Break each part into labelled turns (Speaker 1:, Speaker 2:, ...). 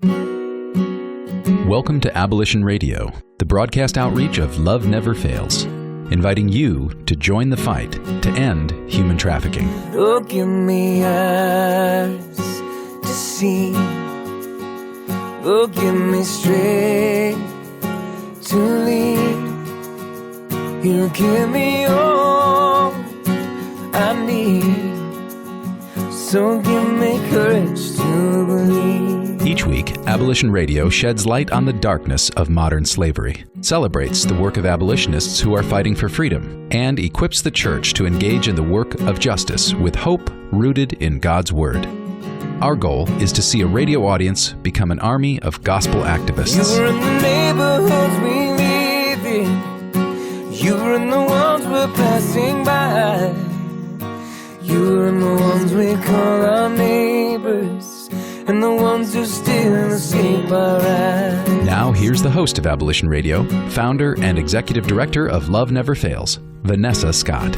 Speaker 1: Welcome to Abolition Radio, the broadcast outreach of Love Never Fails, inviting you to join the fight to end human trafficking.
Speaker 2: Oh, give me eyes to see. Oh, give me strength to lead. You give me all I need. So give me courage to believe.
Speaker 1: Each week, Abolition Radio sheds light on the darkness of modern slavery, celebrates the work of abolitionists who are fighting for freedom, and equips the church to engage in the work of justice with hope rooted in God's Word. Our goal is to see a radio audience become an army of gospel activists.
Speaker 2: You're in the neighborhoods we live in. You're in the ones we're passing by. You're in the ones we call our neighbors. And the ones who still escape our eyes.
Speaker 1: Now here's the host of Abolition Radio, founder and executive director of Love Never Fails, Vanessa Scott.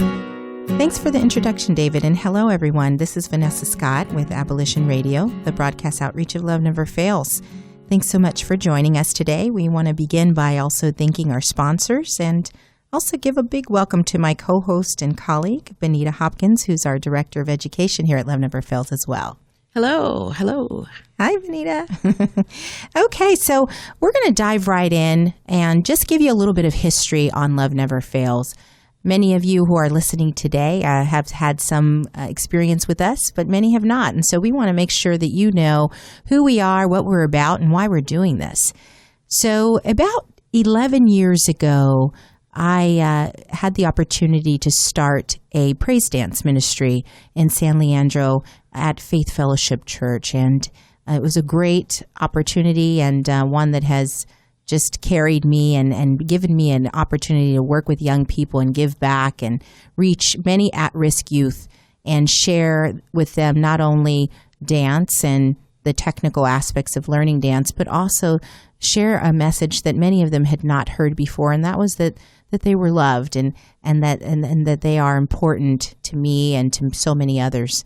Speaker 3: Thanks for the introduction, David, and hello, everyone. This is Vanessa Scott with Abolition Radio, the broadcast outreach of Love Never Fails. Thanks so much for joining us today. We want to begin by also thanking our sponsors and also give a big welcome to my co-host and colleague, Benita Hopkins, who's our director of education here at Love Never Fails as well.
Speaker 4: Hello.
Speaker 3: Hi, Benita. Okay, so we're going to dive right in and just give you a little bit of history on Love Never Fails. Many of you who are listening today have had some experience with us, but many have not. And so we want to make sure that you know who we are, what we're about, and why we're doing this. So about 11 years ago, I had the opportunity to start a praise dance ministry in San Leandro at Faith Fellowship Church. And it was a great opportunity and one that has just carried me and given me an opportunity to work with young people and give back and reach many at-risk youth and share with them not only dance and the technical aspects of learning dance, but also share a message that many of them had not heard before, and that was that they were loved and that they are important to me and to so many others.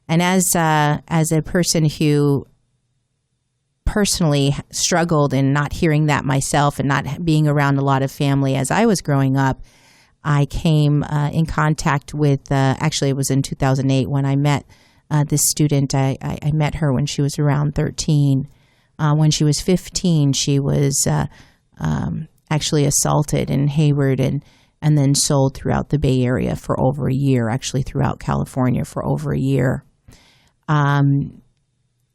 Speaker 3: And as a person who personally struggled in not hearing that myself and not being around a lot of family as I was growing up, I came in contact with, actually it was in 2008 when I met this student. I met her when she was around 13. When she was 15, she was actually assaulted in Hayward and then sold throughout the Bay Area for over a year, actually throughout California for over a year. And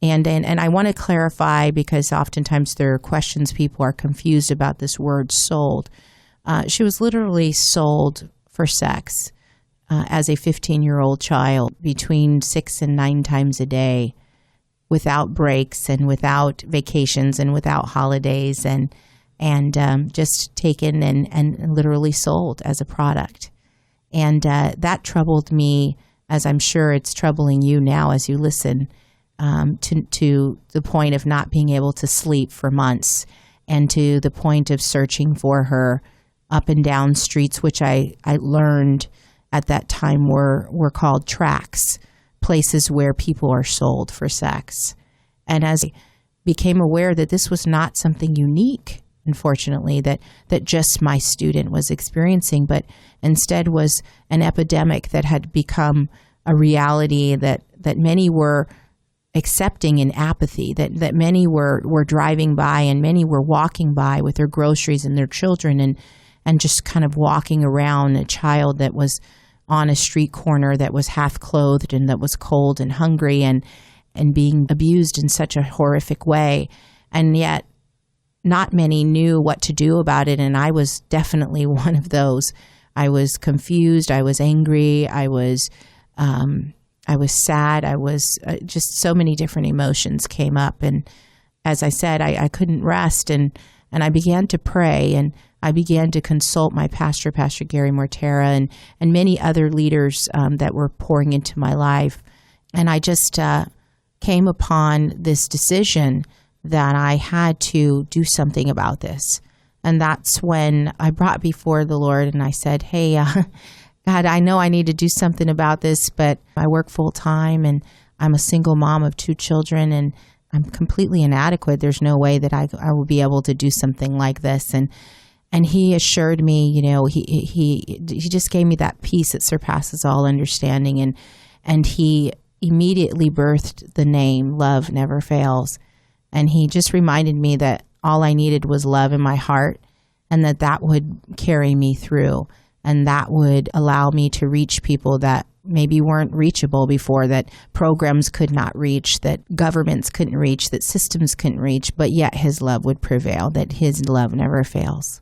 Speaker 3: I want to clarify, because oftentimes there are questions, people are confused about this word sold. She was literally sold for sex as a 15-year-old child between 6 and 9 times a day without breaks and without vacations and without holidays and just taken and literally sold as a product. And that troubled me, as I'm sure it's troubling you now as you listen, to the point of not being able to sleep for months and to the point of searching for her up and down streets, which I learned at that time were called tracks, places where people are sold for sex. And as I became aware that this was not something unique, unfortunately, that just my student was experiencing, but instead was an epidemic that had become a reality that many were accepting in apathy, that many were driving by and many were walking by with their groceries and their children and just kind of walking around a child that was on a street corner that was half clothed and that was cold and hungry and being abused in such a horrific way. And yet not many knew what to do about it, and I was definitely one of those. I was confused. I was angry. I was sad. I was just so many different emotions came up. And as I said, I couldn't rest. And I began to pray, and I began to consult my pastor, Pastor Gary Mortera, and many other leaders that were pouring into my life. And I just came upon this decision that I had to do something about this. And that's when I brought before the Lord and I said, hey, God, I know I need to do something about this, but I work full time and I'm a single mom of 2 children, I'm completely inadequate. There's no way that I will be able to do something like this. And he assured me, he just gave me that peace that surpasses all understanding. And he immediately birthed the name Love Never Fails. And he just reminded me that all I needed was love in my heart, and that would carry me through, and that would allow me to reach people that maybe weren't reachable before, that programs could not reach, that governments couldn't reach, that systems couldn't reach, but yet his love would prevail, that his love never fails.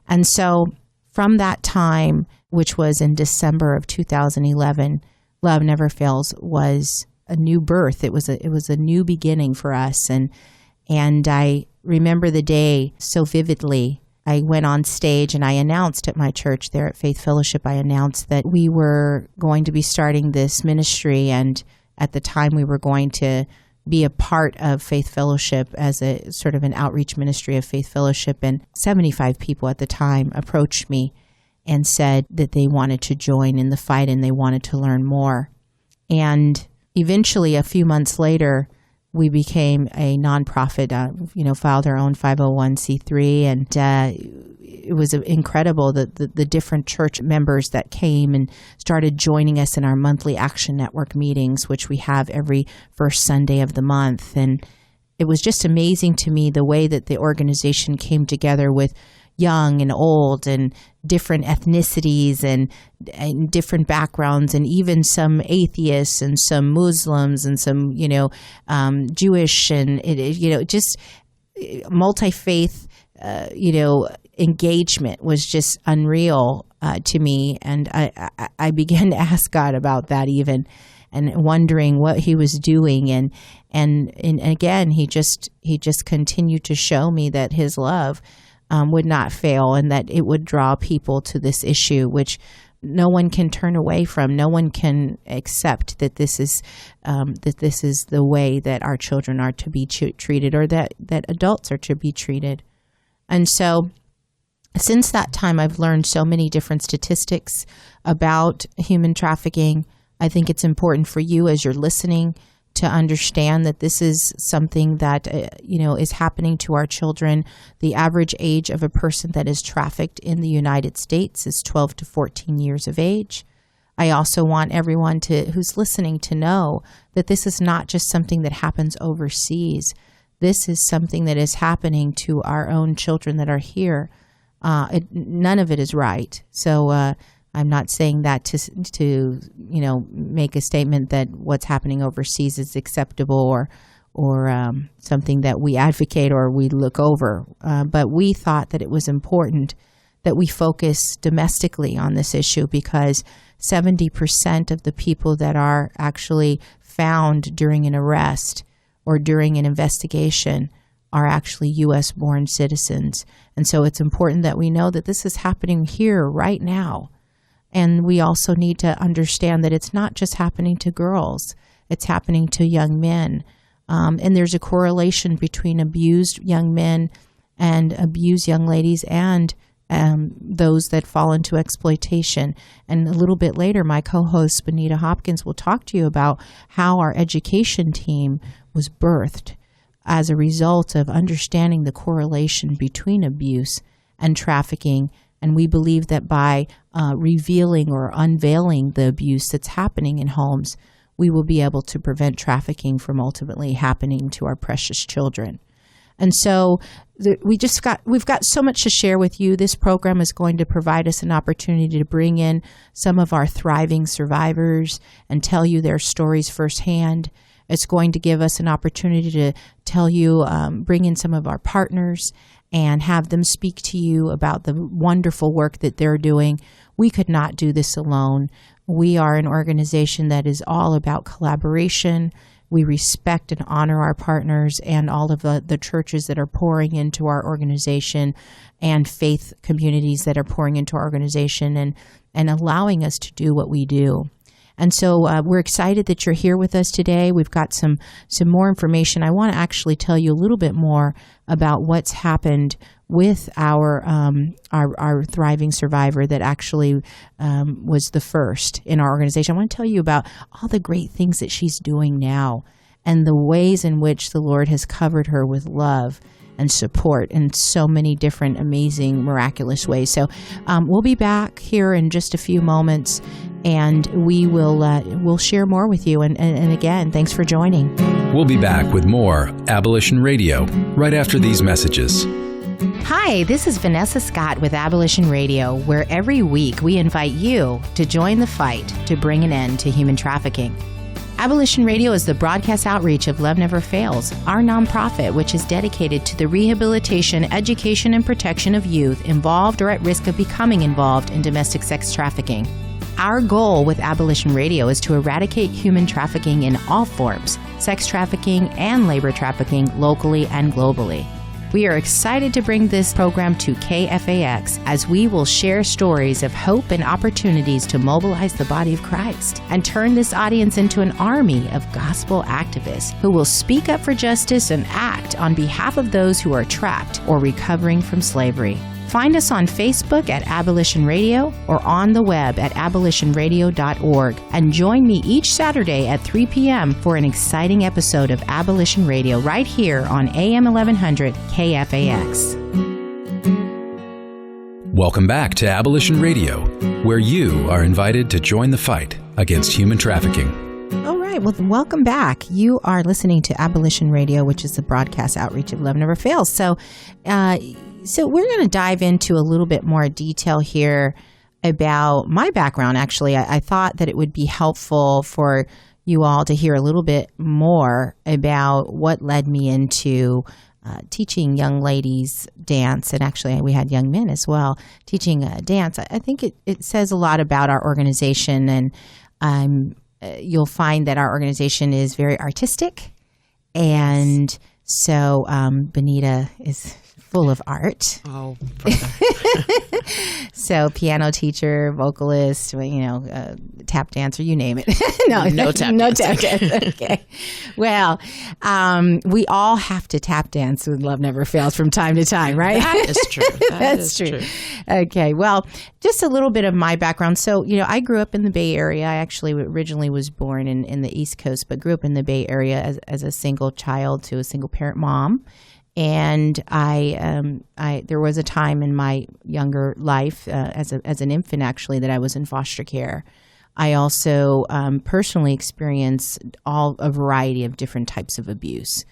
Speaker 3: And so from that time, which was in December of 2011, Love Never Fails was a new birth. It was a new beginning for us. And I remember the day so vividly. I went on stage and I announced at my church there at Faith Fellowship, I announced that we were going to be starting this ministry. And at the time we were going to be a part of Faith Fellowship as a sort of an outreach ministry of Faith Fellowship. And 75 people at the time approached me and said that they wanted to join in the fight and they wanted to learn more. And eventually, a few months later, we became a nonprofit, filed our own 501c3, and it was incredible the different church members that came and started joining us in our monthly Action Network meetings, which we have every first Sunday of the month. And it was just amazing to me the way that the organization came together with young and old and different ethnicities and different backgrounds, and even some atheists and some Muslims and some, Jewish, and just multi-faith, engagement was just unreal to me. And I began to ask God about that even, and wondering what he was doing. And again, he just continued to show me that his love would not fail, and that it would draw people to this issue, which no one can turn away from. No one can accept that this is the way that our children are to be treated, or that adults are to be treated. And so since that time, I've learned so many different statistics about human trafficking. I think it's important for you, as you're listening, to understand that this is something that, is happening to our children. The average age of a person that is trafficked in the United States is 12 to 14 years of age. I also want everyone who's listening to know that this is not just something that happens overseas. This is something that is happening to our own children that are here. None of it is right. So, I'm not saying that to make a statement that what's happening overseas is acceptable or something that we advocate or we look over. But we thought that it was important that we focus domestically on this issue, because 70% of the people that are actually found during an arrest or during an investigation are actually U.S.-born citizens. And so it's important that we know that this is happening here right now. And we also need to understand that it's not just happening to girls. It's happening to young men. And there's a correlation between abused young men and abused young ladies and those that fall into exploitation. And a little bit later, my co-host, Benita Hopkins, will talk to you about how our education team was birthed as a result of understanding the correlation between abuse and trafficking. And we believe that by revealing or unveiling the abuse that's happening in homes, we will be able to prevent trafficking from ultimately happening to our precious children. And so we've got so much to share with you. This program is going to provide us an opportunity to bring in some of our thriving survivors and tell you their stories firsthand. It's going to give us an opportunity to tell you, bring in some of our partners and have them speak to you about the wonderful work that they're doing. We could not do this alone. We are an organization that is all about collaboration. We respect and honor our partners and all of the churches that are pouring into our organization and faith communities that are pouring into our organization and allowing us to do what we do. And so we're excited that you're here with us today. We've got some more information. I want to actually tell you a little bit more about what's happened with our thriving survivor that actually was the first in our organization. I want to tell you about all the great things that she's doing now and the ways in which the Lord has covered her with love and support in so many different amazing, miraculous ways. So we'll be back here in just a few moments, and we'll share more with you. And again, thanks for joining.
Speaker 1: We'll be back with more Abolition Radio right after these messages.
Speaker 3: Hi, this is Vanessa Scott with Abolition Radio, where every week we invite you to join the fight to bring an end to human trafficking. Abolition Radio is the broadcast outreach of Love Never Fails, our nonprofit, which is dedicated to the rehabilitation, education, and protection of youth involved or at risk of becoming involved in domestic sex trafficking. Our goal with Abolition Radio is to eradicate human trafficking in all forms, sex trafficking and labor trafficking locally and globally. We are excited to bring this program to KFAX as we will share stories of hope and opportunities to mobilize the body of Christ and turn this audience into an army of gospel activists who will speak up for justice and act on behalf of those who are trapped or recovering from slavery. Find us on Facebook at Abolition Radio or on the web at abolitionradio.org, and join me each Saturday at 3 p.m. for an exciting episode of Abolition Radio right here on AM 1100 KFAX.
Speaker 1: Welcome back to Abolition Radio, where you are invited to join the fight against human trafficking.
Speaker 3: All right. Well, welcome back. You are listening to Abolition Radio, which is the broadcast outreach of Love Never Fails. So we're going to dive into a little bit more detail here about my background. Actually, I thought that it would be helpful for you all to hear a little bit more about what led me into teaching young ladies dance. And actually, we had young men as well teaching dance. I think it says a lot about our organization, and you'll find that our organization is very artistic. And so Benita is full of art.
Speaker 4: Oh,
Speaker 3: so piano teacher, vocalist, tap dancer, you name it. no tap dance. Okay. Well, we all have to tap dance with Love Never Fails from time to time, right?
Speaker 4: That is true.
Speaker 3: That's true. Okay. Well, just a little bit of my background. So, I grew up in the Bay Area. I actually originally was born in the East Coast, but grew up in the Bay Area as a single child to a single parent mom. And there was a time in my younger life, as an infant, actually, that I was in foster care. I also personally experienced a variety of different types of abuse,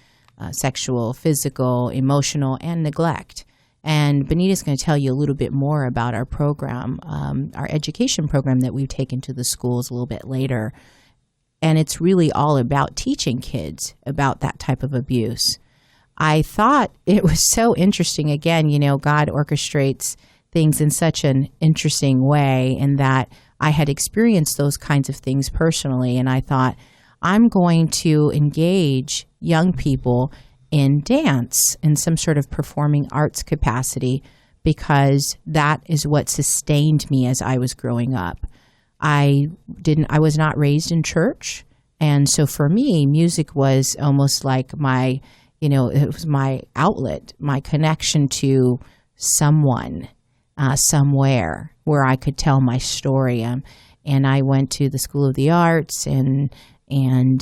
Speaker 3: sexual, physical, emotional, and neglect. And Benita's going to tell you a little bit more about our program, our education program that we've taken to the schools a little bit later. And it's really all about teaching kids about that type of abuse. I thought it was so interesting. Again, God orchestrates things in such an interesting way, in that I had experienced those kinds of things personally. And I thought, I'm going to engage young people in dance, in some sort of performing arts capacity, because that is what sustained me as I was growing up. I was not raised in church. And so for me, music was almost like it was my outlet, my connection to someone, somewhere where I could tell my story. And I went to the School of the Arts and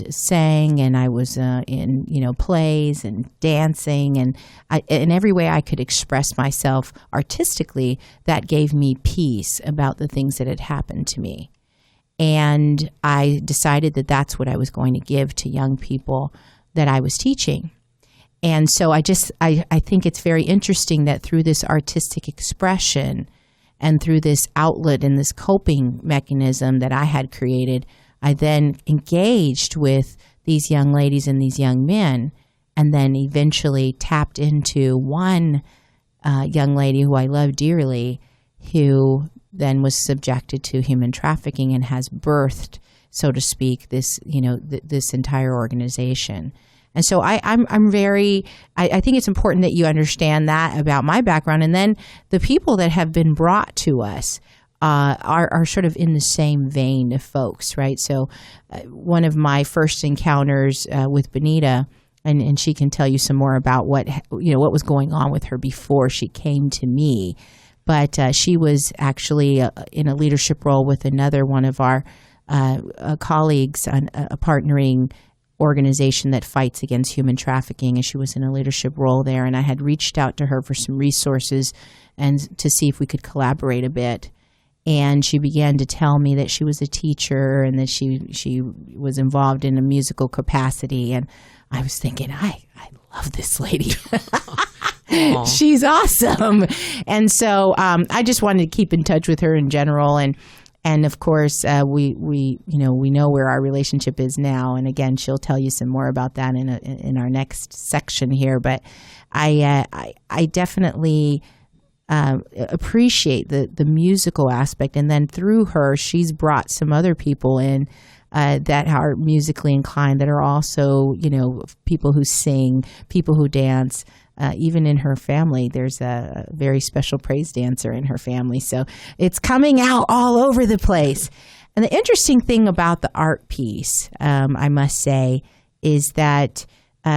Speaker 3: sang, and I was in plays and dancing, and in every way I could express myself artistically that gave me peace about the things that had happened to me. And I decided that that's what I was going to give to young people that I was teaching. And so I think it's very interesting that through this artistic expression and through this outlet and this coping mechanism that I had created, I then engaged with these young ladies and these young men, and then eventually tapped into one young lady who I love dearly, who then was subjected to human trafficking and has birthed, so to speak, this this entire organization. And so I think it's important that you understand that about my background. And then the people that have been brought to us are sort of in the same vein of folks, right? So one of my first encounters with Benita, and she can tell you some more about what was going on with her before she came to me. But she was actually in a leadership role with another one of our colleagues, a partnering organization that fights against human trafficking, and she was in a leadership role there. And I had reached out to her for some resources and to see if we could collaborate a bit. And she began to tell me that she was a teacher and that she was involved in a musical capacity. And I was thinking, I love this lady. She's awesome. And so I just wanted to keep in touch with her in general. And of course, we know where our relationship is now. And again, she'll tell you some more about that in our next section here. But I definitely appreciate the musical aspect. And then through her, she's brought some other people in that are musically inclined, that are also, people who sing, people who dance. Even in her family, there's a very special praise dancer in her family. So it's coming out all over the place. And the interesting thing about the art piece, I must say, is that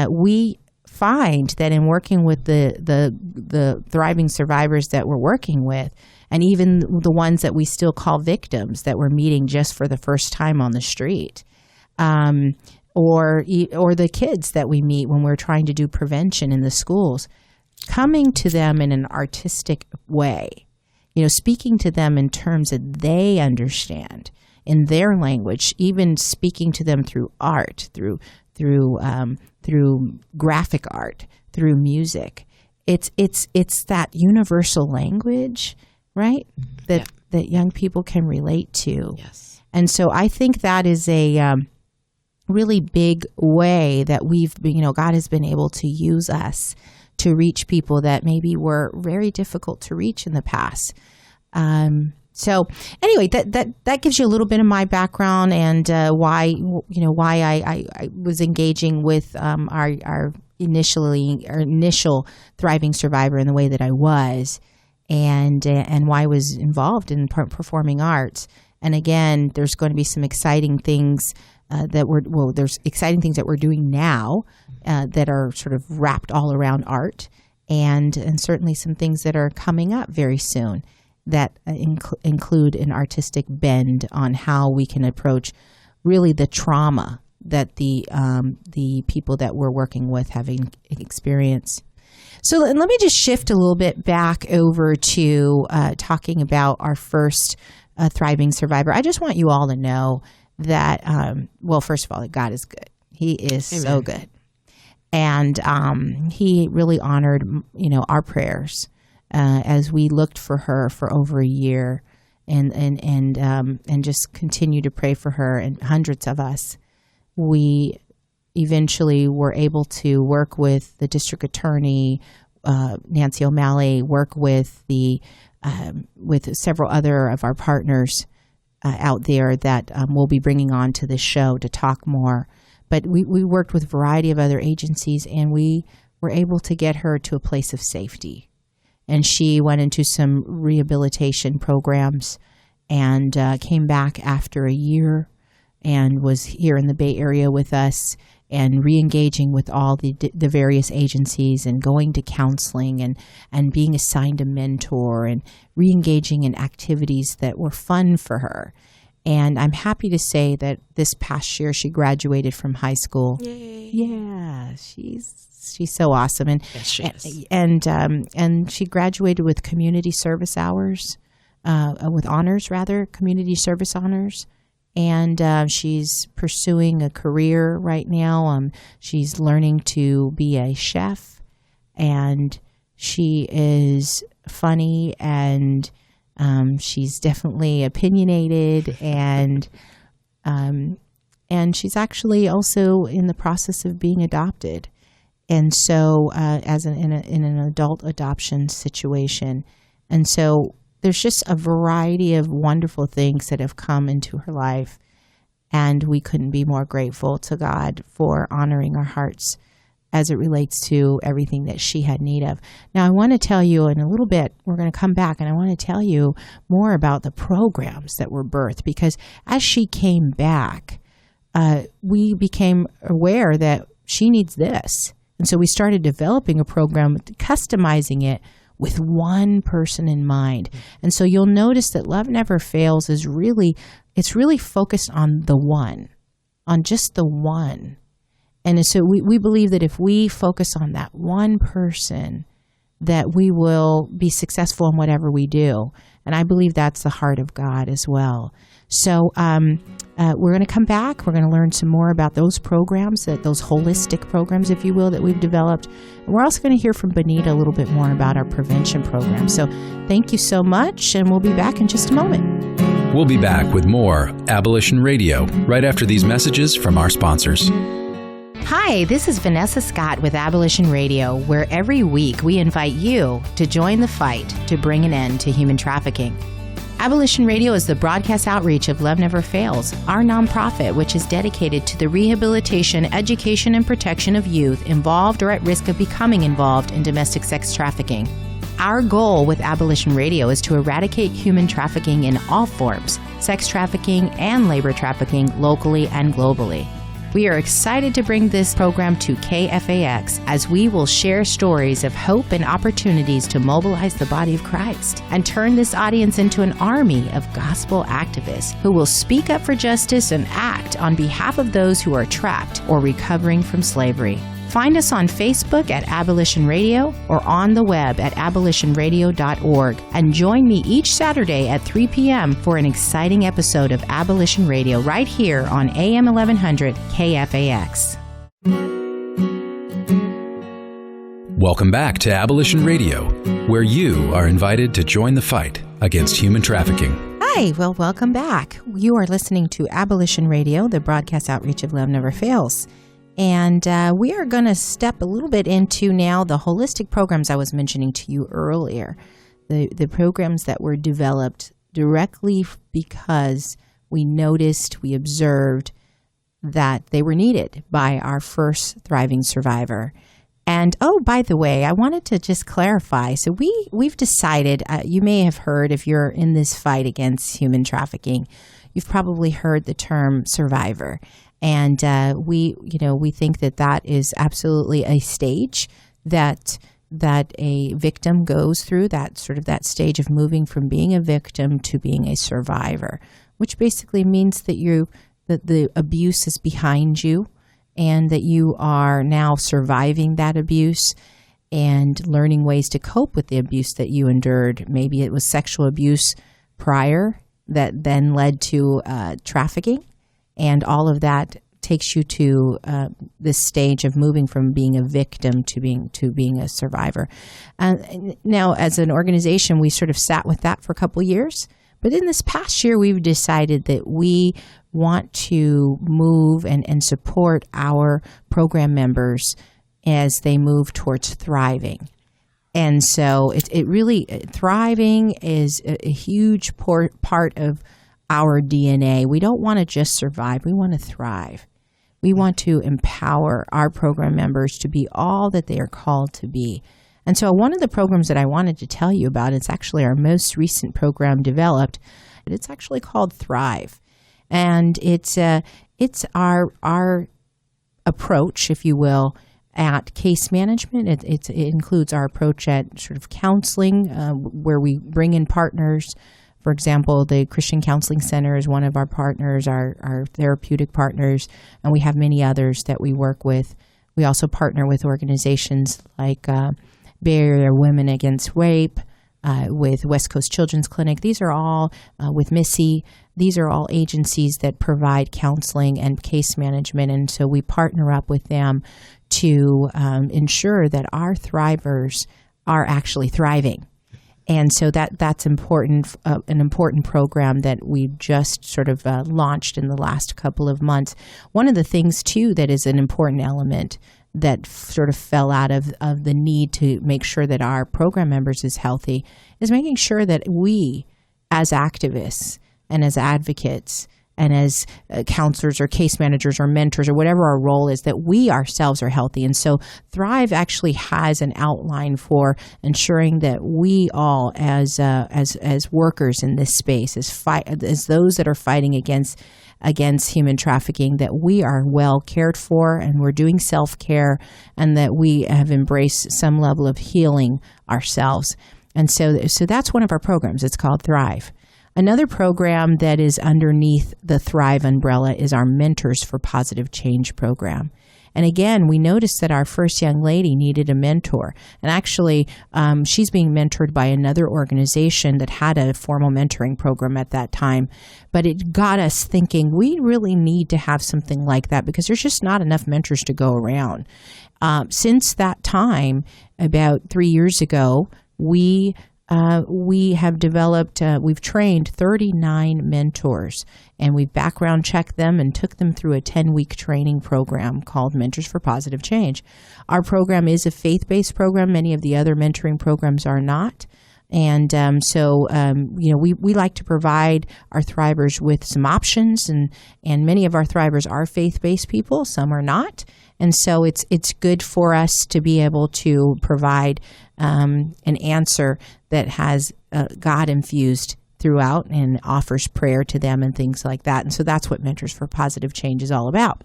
Speaker 3: we find that in working with the thriving survivors that we're working with, and even the ones that we still call victims that we're meeting just for the first time on the street, or the kids that we meet when we're trying to do prevention in the schools, coming to them in an artistic way, speaking to them in terms that they understand in their language, even speaking to them through art, through graphic art, through music. It's that universal language, right? That young people can relate to.
Speaker 4: Yes.
Speaker 3: And so I think that is a really big way that God has been able to use us to reach people that maybe were very difficult to reach in the past. So anyway, that gives you a little bit of my background and why I was engaging with our initial thriving survivor in the way that I was, and why I was involved in performing arts. And again, there's going to be some exciting things there's exciting things that we're doing now that are sort of wrapped all around art, and certainly some things that are coming up very soon that include an artistic bend on how we can approach really the trauma that the people that we're working with have experienced. So let me just shift a little bit back over to talking about our first thriving survivor. I just want you all to know that, first of all, that God is good. He is Amen. So good. And he really honored, our prayers as we looked for her for over a year and just continue to pray for her, and hundreds of us. We eventually were able to work with the district attorney, Nancy O'Malley, work with with several other of our partners out there that we'll be bringing on to this show to talk more. But we worked with a variety of other agencies, and we were able to get her to a place of safety. And she went into some rehabilitation programs and came back after a year and was here in the Bay Area with us and re-engaging with all the various agencies and going to counseling and being assigned a mentor and re-engaging in activities that were fun for her. And I'm happy to say that this past year she graduated from high school.
Speaker 4: Yay.
Speaker 3: Yeah, she's so awesome. And
Speaker 4: yes, she is.
Speaker 3: And she graduated with community service hours, with honors rather, community service honors. And she's pursuing a career right now. She's learning to be a chef, and she is funny, and she's definitely opinionated, and she's actually also in the process of being adopted. And so in an adult adoption situation. And so there's just a variety of wonderful things that have come into her life, and we couldn't be more grateful to God for honoring our hearts as it relates to everything that she had need of. Now, I want to tell you in a little bit, we're going to come back, and I want to tell you more about the programs that were birthed, because as she came back, we became aware that she needs this. And so we started developing a program, customizing it with one person in mind. And so you'll notice that Love Never Fails is really focused on the one, on just the one. And so we believe that if we focus on that one person, that we will be successful in whatever we do. And I believe that's the heart of God as well. So we're going to come back. We're going to learn some more about those programs, those holistic programs, if you will, that we've developed. And we're also going to hear from Benita a little bit more about our prevention program. So thank you so much, and we'll be back in just a moment.
Speaker 1: We'll be back with more Abolition Radio right after these messages from our sponsors.
Speaker 3: Hi, this is Vanessa Scott with Abolition Radio, where every week we invite you to join the fight to bring an end to human trafficking. Abolition Radio is the broadcast outreach of Love Never Fails, our nonprofit, which is dedicated to the rehabilitation, education, and protection of youth involved or at risk of becoming involved in domestic sex trafficking. Our goal with Abolition Radio is to eradicate human trafficking in all forms, sex trafficking and labor trafficking locally and globally. We are excited to bring this program to KFAX as we will share stories of hope and opportunities to mobilize the body of Christ and turn this audience into an army of gospel activists who will speak up for justice and act on behalf of those who are trapped or recovering from slavery. Find us on Facebook at Abolition Radio or on the web at abolitionradio.org and join me each Saturday at 3 p.m. for an exciting episode of Abolition Radio right here on AM 1100 KFAX.
Speaker 1: Welcome back to Abolition Radio, where you are invited to join the fight against human trafficking.
Speaker 3: Hi, well, welcome back. You are listening to Abolition Radio, the broadcast outreach of Love Never Fails. And we are going to step a little bit into now the holistic programs I was mentioning to you earlier, the programs that were developed directly because we noticed, we observed that they were needed by our first thriving survivor. And, oh, by the way, I wanted to just clarify. So we've decided, you may have heard, if you're in this fight against human trafficking, you've probably heard the term survivor. And we think that is absolutely a stage that a victim goes through, that stage of moving from being a victim to being a survivor, which basically means that the abuse is behind you and that you are now surviving that abuse and learning ways to cope with the abuse that you endured. Maybe it was sexual abuse prior that then led to trafficking. And all of that takes you to this stage of moving from being a victim to being a survivor. Now, as an organization, we sort of sat with that for a couple of years. But in this past year, we've decided that we want to move and support our program members as they move towards thriving. And so it really, thriving is a huge part of our DNA. We don't want to just survive. We want to thrive. We want to empower our program members to be all that they are called to be. And so one of the programs that I wanted to tell you about, it's actually our most recent program developed. It's actually called Thrive. And it's our approach, if you will, at case management. It includes our approach at sort of counseling, where we bring in partners. For example, the Christian Counseling Center is one of our partners, our therapeutic partners, and we have many others that we work with. We also partner with organizations like Barrier Women Against Rape, with West Coast Children's Clinic. These are all, with Missy, these are all agencies that provide counseling and case management, and so we partner up with them to ensure that our thrivers are actually thriving. And so that's important, an important program that we've just sort of launched in the last couple of months. One of the things, too, that is an important element that sort of fell out of the need to make sure that our program members is healthy is making sure that we, as activists and as advocates and as counselors or case managers or mentors or whatever our role is, that we ourselves are healthy. And so Thrive actually has an outline for ensuring that we all, as workers in this space, as those that are fighting against human trafficking, that we are well cared for and we're doing self-care and that we have embraced some level of healing ourselves. And so that's one of our programs. It's called Thrive. Another program that is underneath the Thrive umbrella is our Mentors for Positive Change program. And again, we noticed that our first young lady needed a mentor. And actually, she's being mentored by another organization that had a formal mentoring program at that time. But it got us thinking we really need to have something like that because there's just not enough mentors to go around. Since that time, about 3 years ago, we have developed, we've trained 39 mentors, and we background checked them and took them through a 10-week training program called Mentors for Positive Change. Our program is a faith-based program. Many of the other mentoring programs are not. And we like to provide our Thrivers with some options, and many of our Thrivers are faith-based people, some are not. And so it's good for us to be able to provide an answer that has God infused throughout and offers prayer to them and things like that. And so that's what Mentors for Positive Change is all about.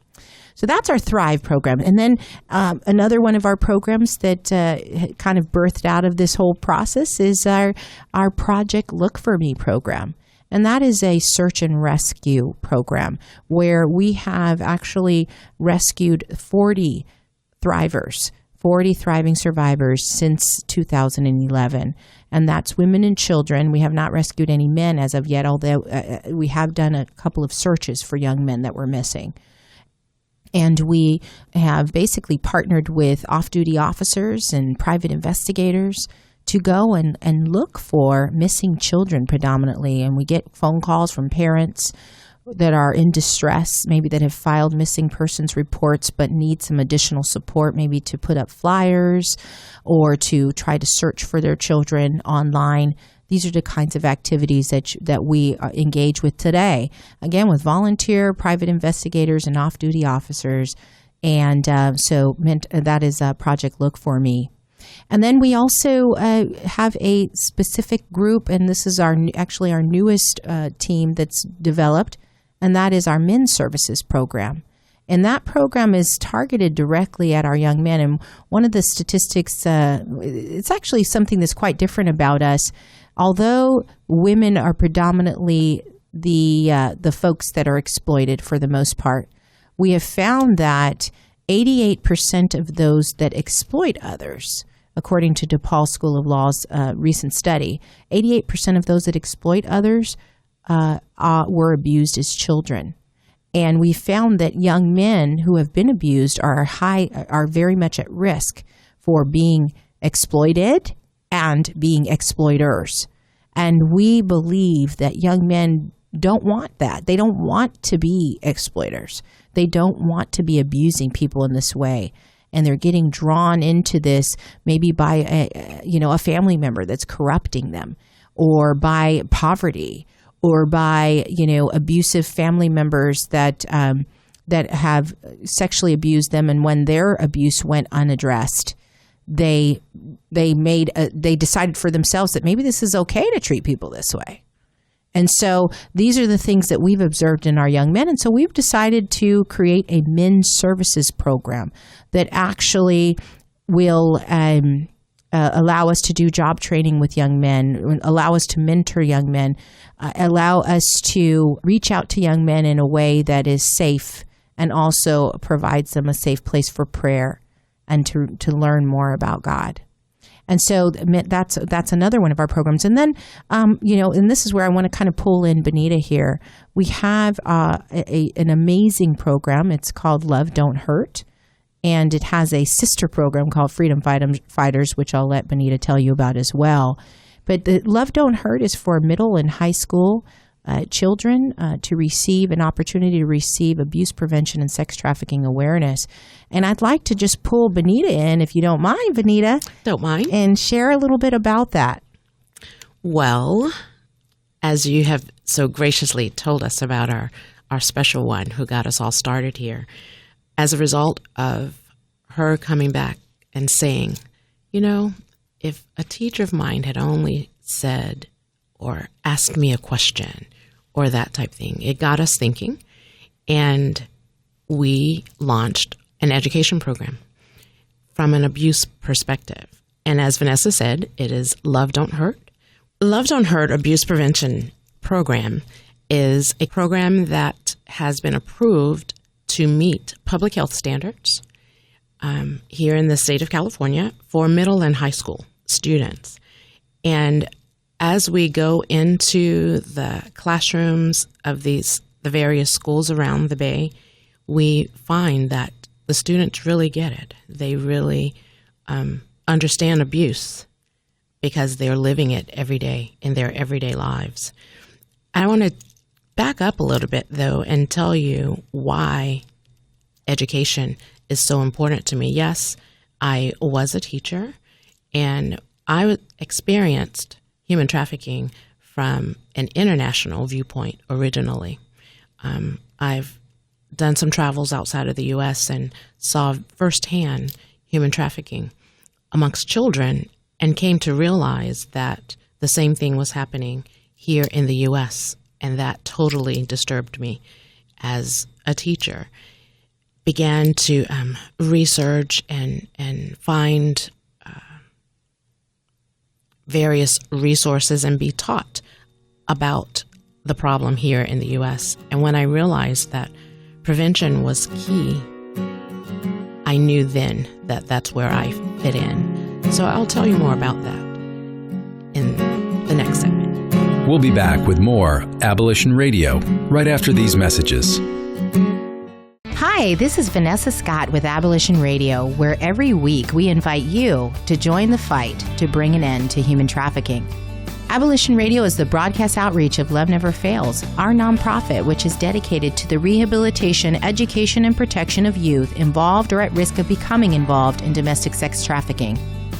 Speaker 3: So that's our Thrive program. And then another one of our programs that kind of birthed out of this whole process is our Project Look For Me program. And that is a search and rescue program where we have actually rescued 40 Thrivers, 40 thriving survivors since 2011. And that's women and children. We have not rescued any men as of yet, although we have done a couple of searches for young men that were missing. And we have basically partnered with off-duty officers and private investigators to go and look for missing children predominantly. And we get phone calls from parents that are in distress, maybe that have filed missing persons reports but need some additional support, maybe to put up flyers or to try to search for their children online. These are the kinds of activities that we engage with today, again, with volunteer, private investigators, and off-duty officers. And so that is Project Look For Me. And then we also have a specific group, and this is our newest team that's developed, and that is our Men's Services program. And that program is targeted directly at our young men. And one of the statistics, it's actually something that's quite different about us. Although women are predominantly the folks that are exploited for the most part, we have found that 88% of those that exploit others, according to DePaul School of Law's recent study, 88% of those that exploit others were abused as children. And we found that young men who have been abused are very much at risk for being exploited and being exploiters. And we believe that young men don't want that. They don't want to be exploiters. They don't want to be abusing people in this way. And they're getting drawn into this maybe by a family member that's corrupting them, or by poverty, or by abusive family members that have sexually abused them, and when their abuse went unaddressed, they decided for themselves that maybe this is okay to treat people this way. And so these are the things that we've observed in our young men. And so we've decided to create a men's services program that actually will allow us to do job training with young men, allow us to mentor young men, allow us to reach out to young men in a way that is safe and also provides them a safe place for prayer and to learn more about God. And so that's another one of our programs. And then, and this is where I want to kind of pull in Benita here. We have an amazing program. It's called Love Don't Hurt. And it has a sister program called Freedom Fighters, which I'll let Benita tell you about as well. But the Love Don't Hurt is for middle and high school children to receive an opportunity to receive abuse prevention and sex trafficking awareness. And I'd like to just pull Benita in, if you don't mind, Benita.
Speaker 4: Don't mind.
Speaker 3: And share a little bit about that.
Speaker 4: Well, as you have so graciously told us about our special one who got us all started here, as a result of her coming back and saying, if a teacher of mine had only said or asked me a question or that type thing, it got us thinking. And we launched an education program from an abuse perspective. And as Vanessa said, it is Love Don't Hurt. Love Don't Hurt Abuse Prevention Program is a program that has been approved to meet public health standards here in the state of California for middle and high school students. And as we go into the classrooms of the various schools around the Bay, we find that the students really get it. They really understand abuse because they're living it every day in their everyday lives. I want to back up a little bit, though, and tell you why education is so important to me. Yes, I was a teacher, and I experienced human trafficking from an international viewpoint originally. I've done some travels outside of the U.S. and saw firsthand human trafficking amongst children and came to realize that the same thing was happening here in the U.S., and that totally disturbed me as a teacher. Began to research and find various resources and be taught about the problem here in the U.S. And when I realized that prevention was key, I knew then that that's where I fit in. So I'll tell you more about that in the next segment.
Speaker 1: We'll be back with more Abolition Radio right after these messages.
Speaker 3: Hi, this is Vanessa Scott with Abolition Radio, where every week we invite you to join the fight to bring an end to human trafficking. Abolition Radio is the broadcast outreach of Love Never Fails, our nonprofit which is dedicated to the rehabilitation, education, and protection of youth involved or at risk of becoming involved in domestic sex trafficking.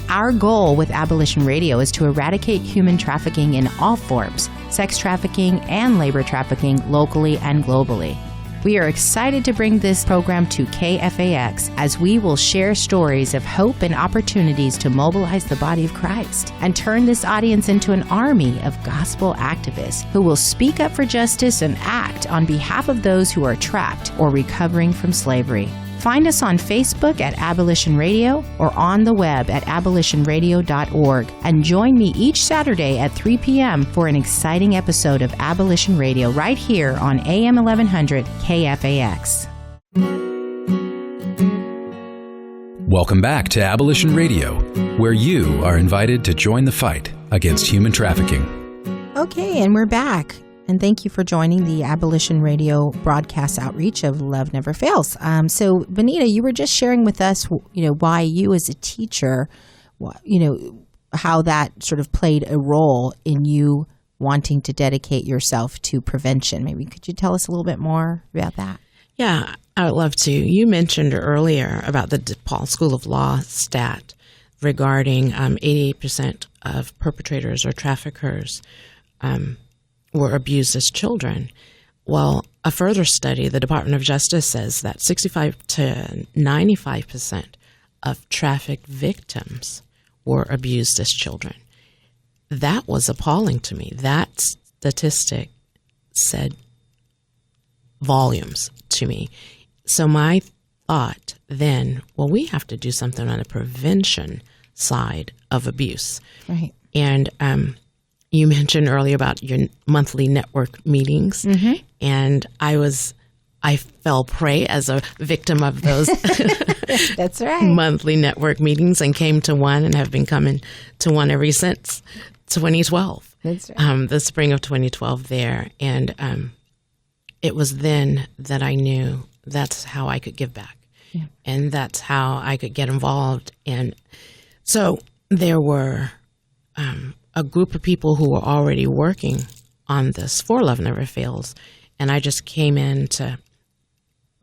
Speaker 3: Our goal with Abolition Radio is to eradicate human trafficking in all forms, sex trafficking and labor trafficking locally and globally. We are excited to bring this program to KFAX as we will share stories of hope and opportunities to mobilize the body of Christ and turn this audience into an army of gospel activists who will speak up for justice and act on behalf of those who are trapped or recovering from slavery. Find us on Facebook at Abolition Radio or on the web at abolitionradio.org and join me each Saturday at 3 p.m. for an exciting episode of Abolition Radio right here on AM 1100 KFAX.
Speaker 1: Welcome back to Abolition Radio, where you are invited to join the fight against human trafficking.
Speaker 3: Okay, and we're back. And thank you for joining the Abolition Radio broadcast outreach of Love Never Fails. So, Benita, you were just sharing with us, why you as a teacher, how that sort of played a role in you wanting to dedicate yourself to prevention. Maybe could you tell us a little bit more about that?
Speaker 4: Yeah, I would love to. You mentioned earlier about the DePaul School of Law stat regarding 88% of perpetrators or traffickers were abused as children. Well, a further study, the Department of Justice says that 65 to 95% of trafficked victims were abused as children. That was appalling to me. That statistic said volumes to me. So my thought then, well, we have to do something on the prevention side of abuse.
Speaker 3: Right.
Speaker 4: And you mentioned earlier about your monthly network meetings, and I fell prey as a victim of those
Speaker 3: That's right.
Speaker 4: monthly network meetings and came to one and have been coming to one ever since 2012.
Speaker 3: That's right.
Speaker 4: The spring of 2012 there. And it was then that I knew that's how I could give back. Yeah. And that's how I could get involved. And so there were a group of people who were already working on this for Love Never Fails, and I just came in to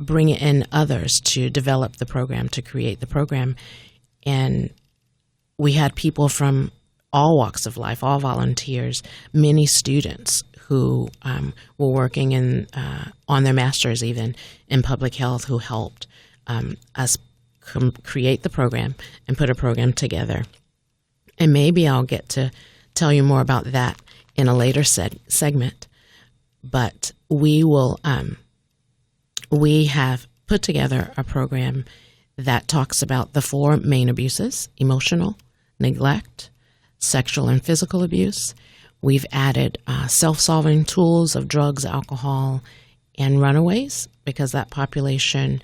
Speaker 4: bring in others to develop the program, to create the program. And we had people from all walks of life, all volunteers, many students who were working in on their masters even in public health who helped us create the program and put a program together. And maybe I'll get to tell you more about that in a later segment. But we will. We have put together a program that talks about the 4 main abuses: emotional, neglect, sexual and physical abuse. We've added self-solving tools of drugs, alcohol, and runaways, because that population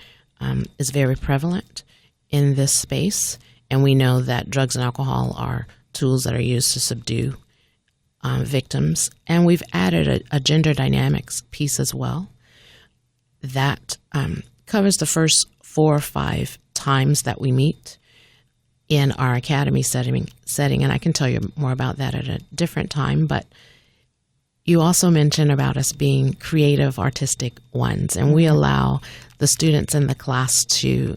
Speaker 4: is very prevalent. in this space, and we know that drugs and alcohol are tools that are used to subdue victims. And we've added a gender dynamics piece as well that covers the first 4 or 5 times that we meet in our academy setting, and I can tell you more about that at a different time. But you also mentioned about us being creative, artistic ones, and we allow the students in the class to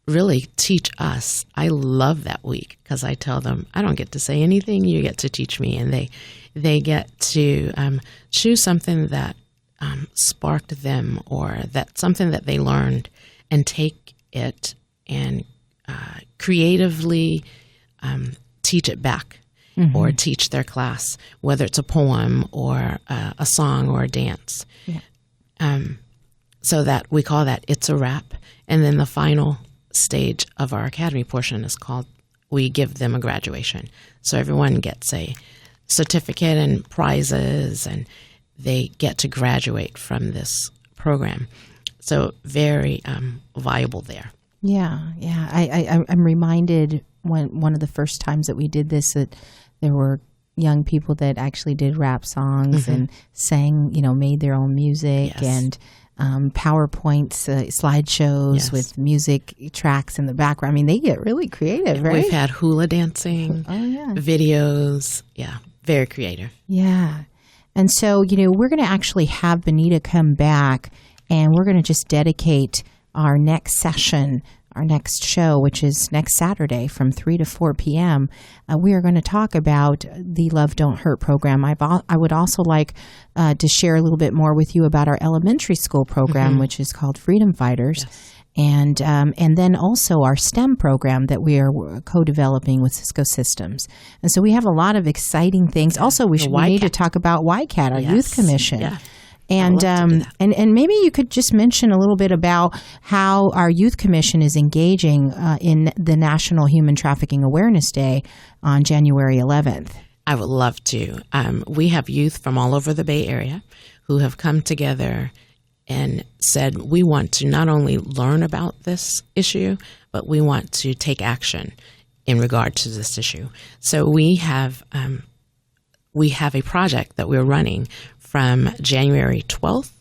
Speaker 4: really teach us. I love that week because I tell them, I don't get to say anything, you get to teach me, and they get to choose something that sparked them, or that something that they learned, and take it and creatively teach it back, or teach their class, whether it's a poem or a song or a dance. Yeah. So that we call that It's a Wrap. And then the final stage of our academy portion is called, we give them a graduation. So everyone gets a certificate and prizes, and they get to graduate from this program. So very viable there.
Speaker 3: Yeah. I'm reminded one of the first times that we did this that there were young people that actually did rap songs and sang, made their own music, and PowerPoints, slideshows with music tracks in the background. I mean, they get really creative, right?
Speaker 4: We've had hula dancing, videos. Yeah, very creative.
Speaker 3: Yeah. And so, we're going to actually have Benita come back, and we're going to just dedicate our next session, our next show, which is next Saturday from 3 to 4 p.m. We are going to talk about the Love Don't Hurt program. I would also like to share a little bit more with you about our elementary school program, which is called Freedom Fighters. Yes. And then also our STEM program that we are co-developing with Cisco Systems. And so we have a lot of exciting things. Also, we need to talk about YCAT, our youth commission. Yeah. And maybe you could just mention a little bit about how our Youth Commission is engaging in the National Human Trafficking Awareness Day on January 11th.
Speaker 4: I would love to. We have youth from all over the Bay Area who have come together and said, we want to not only learn about this issue, but we want to take action in regard to this issue. So we have a project that we're running from January 12th,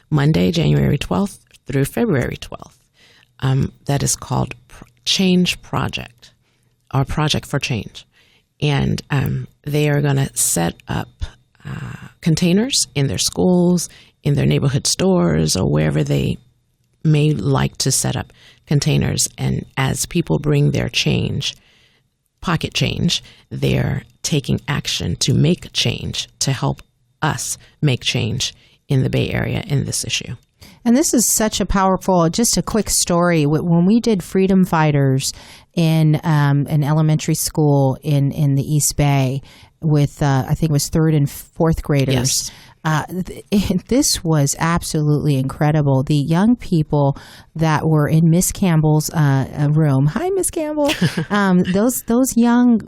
Speaker 4: Monday, January 12th through February 12th. That is called Change Project, or Project for Change. And they are going to set up containers in their schools, in their neighborhood stores, or wherever they may like to set up containers. And as people bring their change, pocket change, they're taking action to make change, to help us make change in the Bay Area in this issue.
Speaker 3: And this is such a powerful, just a quick story. When we did Freedom Fighters in an elementary school in the East Bay with, I think it was 3rd and 4th graders, this was absolutely incredible. The young people that were in Miss Campbell's room, hi Miss Campbell, those young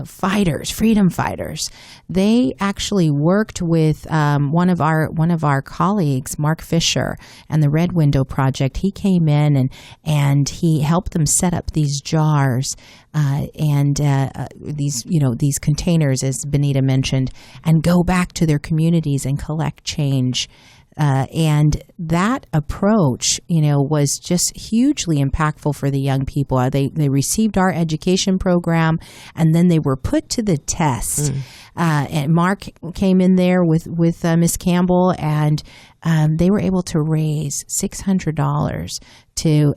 Speaker 3: fighters, freedom fighters, they actually worked with one of our colleagues, Mark Fisher, and the Red Window Project. He came in and he helped them set up these jars and these containers, as Benita mentioned, and go back to their communities and collect change. And that approach, was just hugely impactful for the young people. They received our education program, and then they were put to the test. And Mark came in there with Miss Campbell, and they were able to raise $600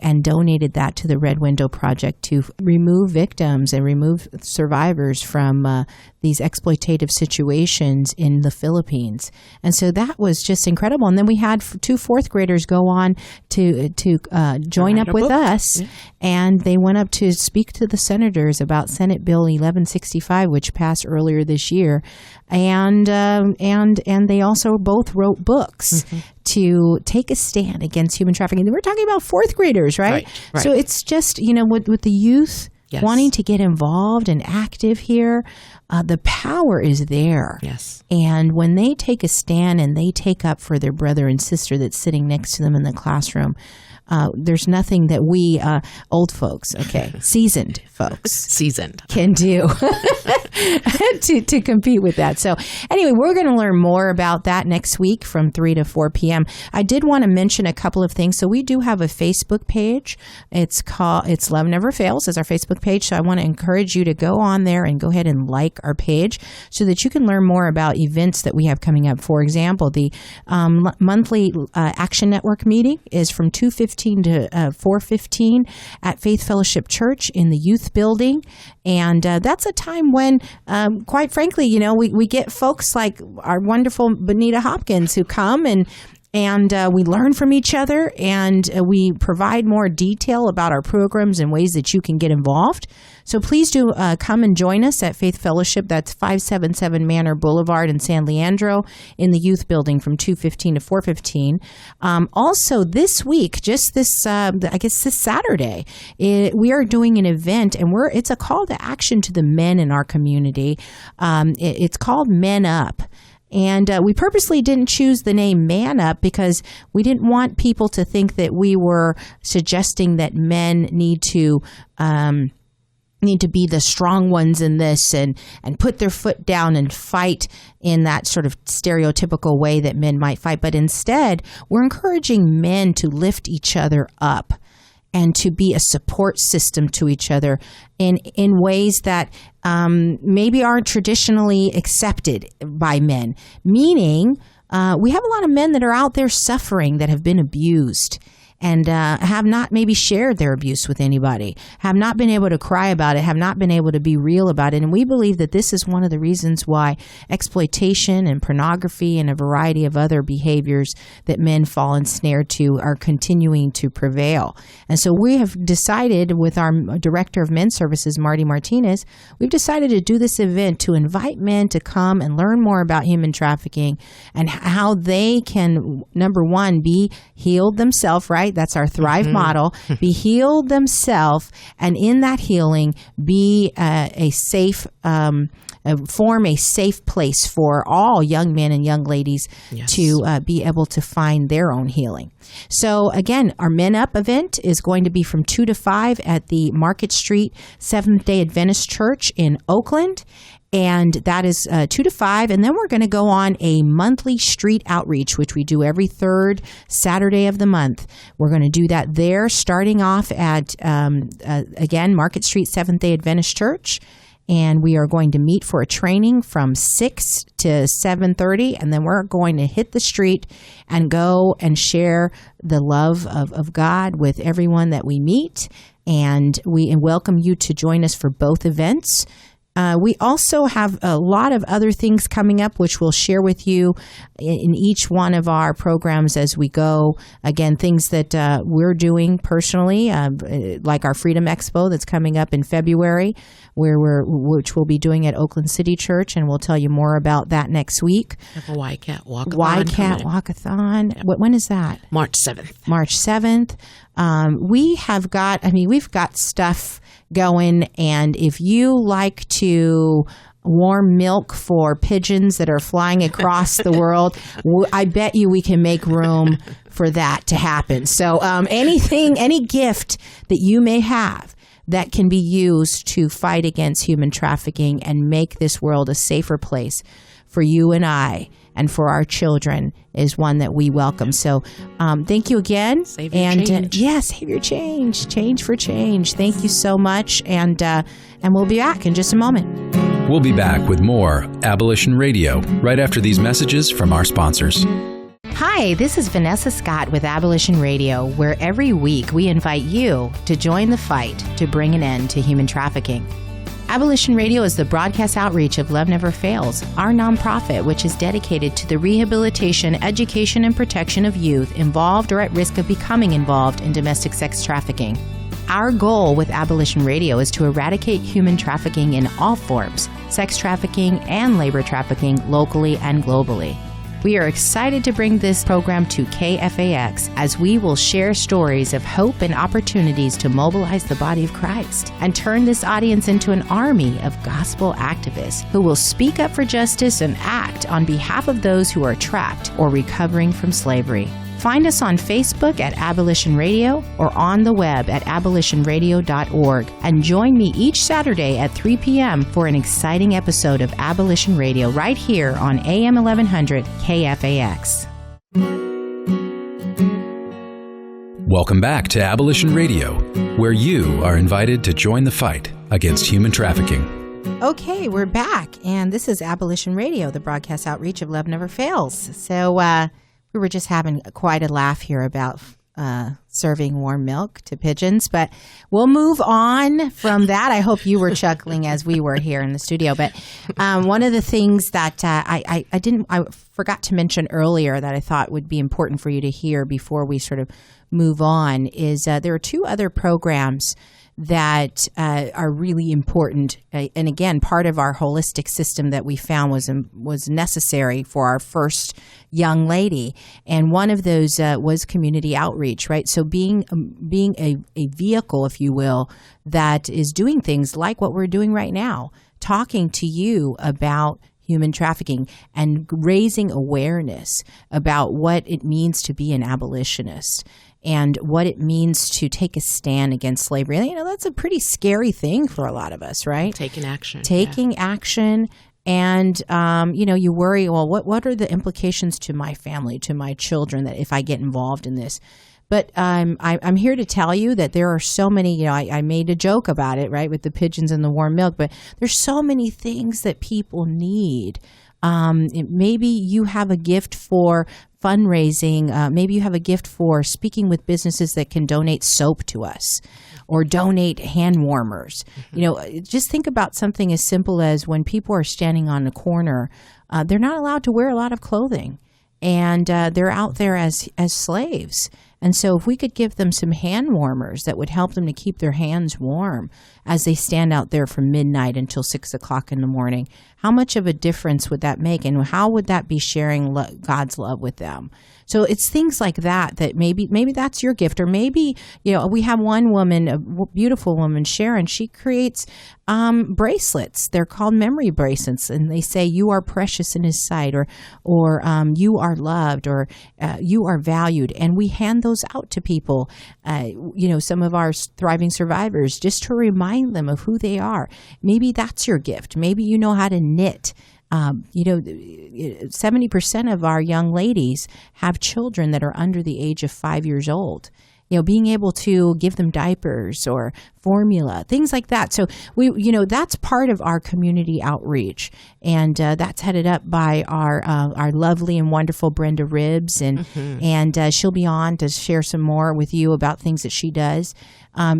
Speaker 3: and donated that to the Red Window Project to remove victims and remove survivors from these exploitative situations in the Philippines. And so that was just incredible. And then we had 2 4th graders go on to join up with us, and they went up to speak to the senators about Senate Bill 1165, which passed earlier this year. And they also both wrote books to take a stand against human trafficking. We're talking about 4th graders, right? So it's just, with the youth wanting to get involved and active here, the power is there.
Speaker 4: Yes.
Speaker 3: And when they take a stand and they take up for their brother and sister that's sitting next to them in the classroom, there's nothing that we old folks, seasoned folks,
Speaker 4: can
Speaker 3: do to compete with that. So anyway, we're going to learn more about that next week from 3 to 4 p.m. I did want to mention a couple of things. So we do have a Facebook page. It's Love Never Fails is our Facebook page. So I want to encourage you to go on there and go ahead and like our page so that you can learn more about events that we have coming up. For example, the monthly Action Network meeting is from 2:15 to 4:15 at Faith Fellowship Church in the youth building. And that's a time when, quite frankly, we get folks like our wonderful Benita Hopkins who come and we learn from each other, and we provide more detail about our programs and ways that you can get involved. So please do come and join us at Faith Fellowship. That's 577 Manor Boulevard in San Leandro in the youth building from 2:15 to 4:15. Also this week, just this Saturday, we are doing an event, and it's a call to action to the men in our community. It's called Men Up. And we purposely didn't choose the name Man Up because we didn't want people to think that we were suggesting that men need to be the strong ones in this and put their foot down and fight in that sort of stereotypical way that men might fight. But instead, we're encouraging men to lift each other up and to be a support system to each other in ways that maybe aren't traditionally accepted by men. Meaning, we have a lot of men that are out there suffering, that have been abused, and have not maybe shared their abuse with anybody, have not been able to cry about it, have not been able to be real about it. And we believe that this is one of the reasons why exploitation and pornography and a variety of other behaviors that men fall ensnared to are continuing to prevail. And so we have decided, with our Director of Men's Services, Marty Martinez, we've decided to do this event to invite men to come and learn more about human trafficking and how they can, number one, be healed themselves, right? That's our Thrive model. Be healed themselves, and in that healing, be form a safe place for all young men and young ladies to be able to find their own healing. So again, our Men Up event is going to be from 2 to 5 at the Market Street Seventh-day Adventist Church in Oakland. And that is 2 to 5. And then we're going to go on a monthly street outreach, which we do every third Saturday of the month. We're going to do that there, starting off at, again, Market Street Seventh-day Adventist Church. And we are going to meet for a training from 6 to 7:30. And then we're going to hit the street and go and share the love of God with everyone that we meet. And we welcome you to join us for both events. We also have a lot of other things coming up, which we'll share with you in each one of our programs as we go. Again, things that we're doing personally, like our Freedom Expo that's coming up in February, which we'll be doing at Oakland City Church, and we'll tell you more about that next week.
Speaker 4: Have a YCAT Walkathon.
Speaker 3: YCAT Walkathon. Yep. When is that?
Speaker 4: March 7th.
Speaker 3: March 7th. We've got stuff going, and if you like to warm milk for pigeons that are flying across the world, I bet you we can make room for that to happen. So any gift that you may have that can be used to fight against human trafficking and make this world a safer place for you and I and for our children is one that we welcome. So thank you again.
Speaker 4: Save your change.
Speaker 3: Save your change. Change for change. Thank you so much. And we'll be back in just a moment.
Speaker 1: We'll be back with more Abolition Radio right after these messages from our sponsors.
Speaker 3: Hi, this is Vanessa Scott with Abolition Radio, where every week we invite you to join the fight to bring an end to human trafficking. Abolition Radio is the broadcast outreach of Love Never Fails, our nonprofit, which is dedicated to the rehabilitation, education, and protection of youth involved or at risk of becoming involved in domestic sex trafficking. Our goal with Abolition Radio is to eradicate human trafficking in all forms, sex trafficking and labor trafficking locally and globally. We are excited to bring this program to KFAX as we will share stories of hope and opportunities to mobilize the body of Christ and turn this audience into an army of gospel activists who will speak up for justice and act on behalf of those who are trapped or recovering from slavery. Find us on Facebook at Abolition Radio or on the web at abolitionradio.org. And join me each Saturday at 3 p.m. for an exciting episode of Abolition Radio right here on AM 1100 KFAX.
Speaker 1: Welcome back to Abolition Radio, where you are invited to join the fight against human trafficking.
Speaker 3: Okay, we're back, and this is Abolition Radio, the broadcast outreach of Love Never Fails. So we were just having quite a laugh here about serving warm milk to pigeons, but we'll move on from that. I hope you were chuckling as we were here in the studio. But one of the things that I forgot to mention earlier that I thought would be important for you to hear before we sort of move on is there are two other programs that are really important. And again, part of our holistic system that we found was necessary for our first young lady. And one of those was community outreach, right? So being a vehicle, if you will, that is doing things like what we're doing right now, talking to you about human trafficking and raising awareness about what it means to be an abolitionist and what it means to take a stand against slavery. You know, that's a pretty scary thing for a lot of us, right?
Speaker 4: Taking action.
Speaker 3: Action. And, you worry, well, what are the implications to my family, to my children, that if I get involved in this? But I'm here to tell you that there are so many, I made a joke about it, right, with the pigeons and the warm milk, but there's so many things that people need. Maybe you have a gift for fundraising. Maybe you have a gift for speaking with businesses that can donate soap to us or donate hand warmers. Mm-hmm. Just think about something as simple as when people are standing on a corner, they're not allowed to wear a lot of clothing, and they're out there as slaves. And so if we could give them some hand warmers that would help them to keep their hands warm as they stand out there from midnight until 6 o'clock in the morning, how much of a difference would that make? And how would that be sharing God's love with them? So it's things like that maybe that's your gift. Or maybe, we have one woman, a beautiful woman, Sharon, she creates bracelets. They're called memory bracelets, and they say you are precious in His sight, or you are loved, or you are valued. And we hand those out to people, some of our thriving survivors, just to remind them of who they are. Maybe that's your gift. Maybe you know how to knit. 70% of our young ladies have children that are under the age of 5 years old. Being able to give them diapers or formula, things like that. So that's part of our community outreach, and that's headed up by our lovely and wonderful Brenda Ribbs, and she'll be on to share some more with you about things that she does.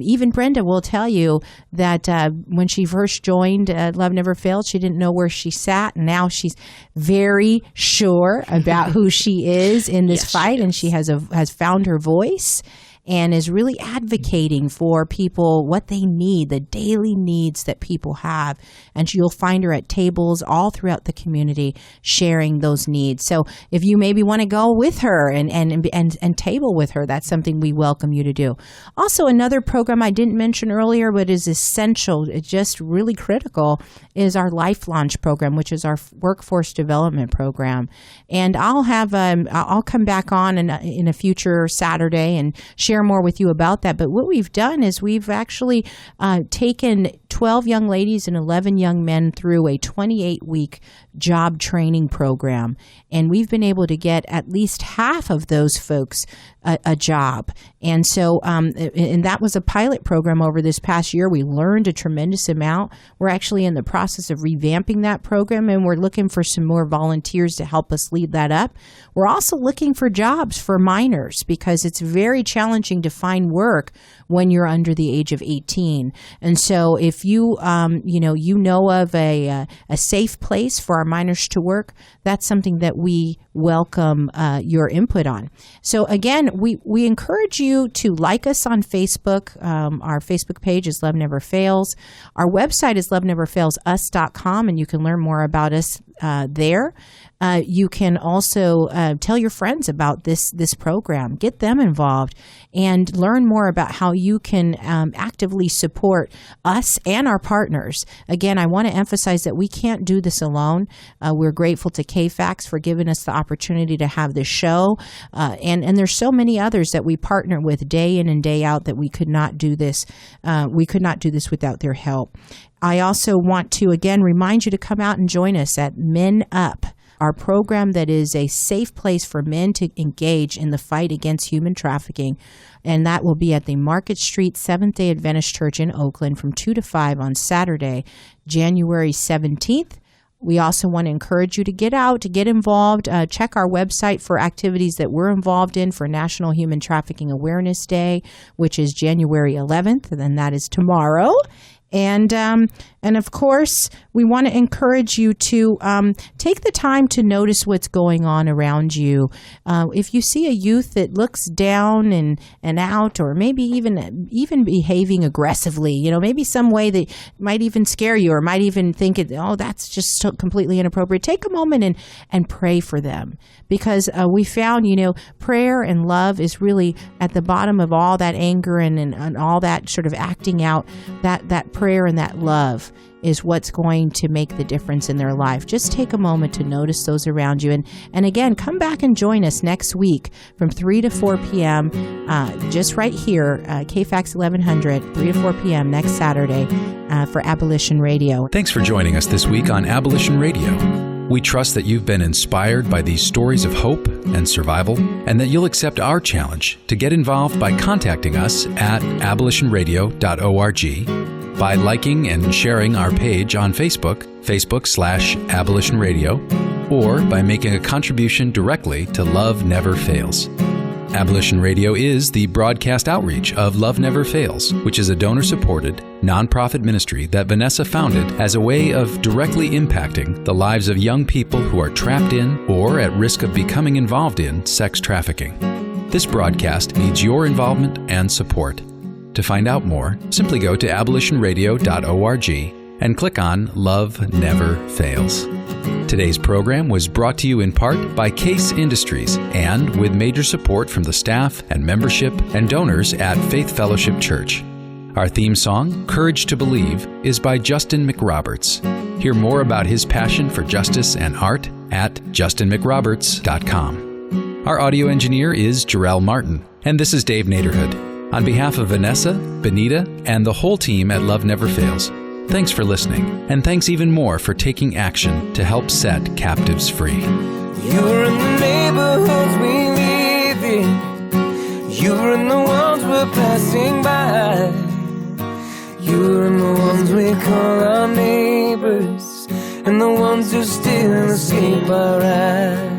Speaker 3: Even Brenda will tell you that when she first joined Love Never Fails, she didn't know where she sat, and now she's very sure about who she is in this fight, and she has found her voice and is really advocating for people what they need, the daily needs that people have. And you'll find her at tables all throughout the community sharing those needs. So if you maybe want to go with her and table with her, that's something we welcome you to do. Also, another program I didn't mention earlier, but is essential, it's just really critical, is our Life Launch program, which is our workforce development program. And I'll come back on in a future Saturday and share more with you about that. But what we've done is we've actually taken 12 young ladies and 11 young men through a 28-week job training program. And we've been able to get at least half of those folks a job. And so, and that was a pilot program over this past year. We learned a tremendous amount. We're actually in the process of revamping that program, and we're looking for some more volunteers to help us lead that up. We're also looking for jobs for minors, because it's very challenging to find work when you're under the age of 18. And so if you know of a safe place for our minors to work, that's something that we welcome your input on. So again, we encourage you to like us on Facebook. Our Facebook page is Love Never Fails. Our website is loveneverfailsus.com, and you can learn more about us there. You can also tell your friends about this program. Get them involved and learn more about how you can actively support us and our partners. Again, I want to emphasize that we can't do this alone. We're grateful to KFAX for giving us the opportunity to have this show. And there's so many others that we partner with day in and day out that we could not do this. We could not do this without their help. I also want to, again, remind you to come out and join us at Men Up, our program that is a safe place for men to engage in the fight against human trafficking. And that will be at the Market Street Seventh-day Adventist Church in Oakland from 2 to 5 on Saturday, January 17th. We also want to encourage you to get out, to get involved. Check our website for activities that we're involved in for National Human Trafficking Awareness Day, which is January 11th, and then that is tomorrow. And of course, we want to encourage you to take the time to notice what's going on around you. If you see a youth that looks down and out, or maybe even behaving aggressively, maybe some way that might even scare you, or might even think, that's just so completely inappropriate. Take a moment and pray for them, because we found, prayer and love is really at the bottom of all that anger and all that sort of acting out. That prayer and that love is what's going to make the difference in their life. Just take a moment to notice those around you. And again, come back and join us next week from 3 to 4 p.m. Just right here, KFAX 1100, 3 to 4 p.m. next Saturday for Abolition Radio.
Speaker 1: Thanks for joining us this week on Abolition Radio. We trust that you've been inspired by these stories of hope and survival, and that you'll accept our challenge to get involved by contacting us at abolitionradio.org, by liking and sharing our page on Facebook, Facebook/Abolition Radio, or by making a contribution directly to Love Never Fails. Abolition Radio is the broadcast outreach of Love Never Fails, which is a donor-supported, nonprofit ministry that Vanessa founded as a way of directly impacting the lives of young people who are trapped in or at risk of becoming involved in sex trafficking. This broadcast needs your involvement and support. To find out more, simply go to abolitionradio.org and click on Love Never Fails. Today's program was brought to you in part by Case Industries and with major support from the staff and membership and donors at Faith Fellowship Church. Our theme song, Courage to Believe, is by Justin McRoberts. Hear more about his passion for justice and art at justinmcroberts.com. Our audio engineer is Jarrell Martin, and this is Dave Naderhood. On behalf of Vanessa, Benita, and the whole team at Love Never Fails, thanks for listening, and thanks even more for taking action to help set captives free.
Speaker 2: You're in the neighborhoods we live in. You're in the ones we're passing by. You're in the ones we call our neighbors, and the ones who still escape our eyes.